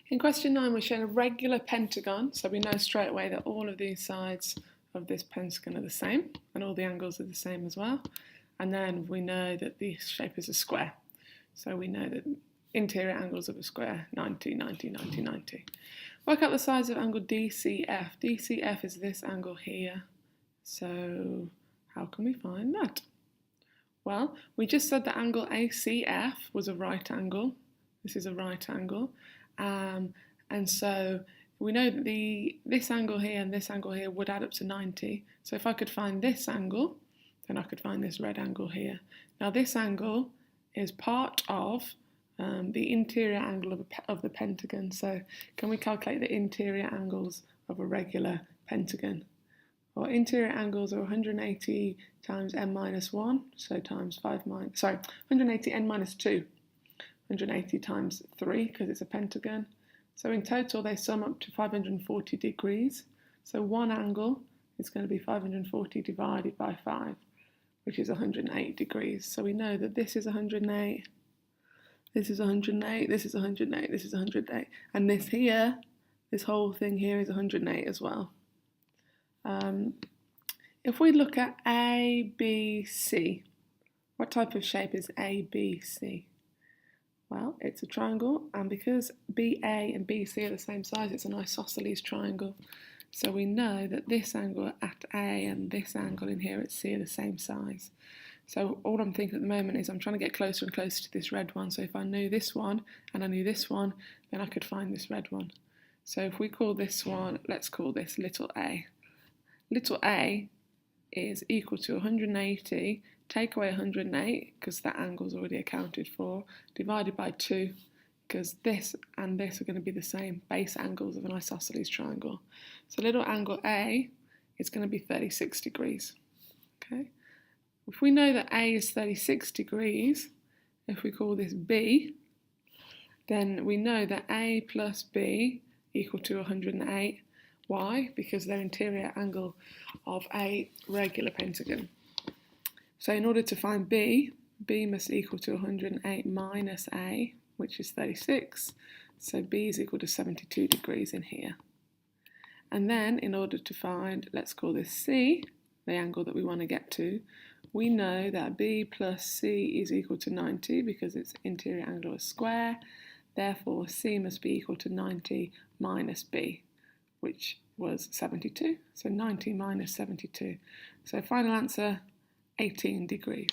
In question 9, we're shown a regular pentagon, so we know straight away that all of these sides of this pentagon are the same, and all the angles are the same as well. And then we know that the shape is a square. So we know that interior angles of a square, 90, 90, 90, 90. Work out the sides of angle DCF. DCF is this angle here. So how can we find that? Well, we just said that angle ACF was a right angle. This is a right angle. And so we know that this angle here and this angle here would add up to 90. So if I could find this angle, then I could find this red angle here. Now this angle is part of the interior angle of the pentagon. So can we calculate the interior angles of a regular pentagon? Well, interior angles are 180 times n minus 1, so times 180 n minus 2. 180 times 3 because it's a pentagon. So in total they sum up to 540 degrees. So one angle is going to be 540 divided by 5, which is 108 degrees. So we know that this is 108, this is 108, this is 108, this is 108, and this here, this whole thing here is 108 as well. If we look at ABC, what type of shape is ABC? Well, it's a triangle, and because BA and BC are the same size, it's an isosceles triangle. So we know that this angle at A and this angle in here at C are the same size. So all I'm thinking at the moment is I'm trying to get closer and closer to this red one. So if I knew this one and I knew this one, then I could find this red one. So if we call this one, let's call this little a. Little a is equal to 180, take away 108, because that angle is already accounted for, divided by 2, because this and this are going to be the same base angles of an isosceles triangle. So little angle A is going to be 36 degrees. Okay. If we know that A is 36 degrees, if we call this B, then we know that A plus B equal to 108. Why? Because they're interior angle of a regular pentagon. So in order to find B, B must equal to 108 minus A, which is 36. So B is equal to 72 degrees in here. And then in order to find, let's call this C, the angle that we want to get to, we know that B plus C is equal to 90 because it's interior angle of a square. Therefore, C must be equal to 90 minus B, which was 72. So 90 minus 72. So final answer, 18 degrees.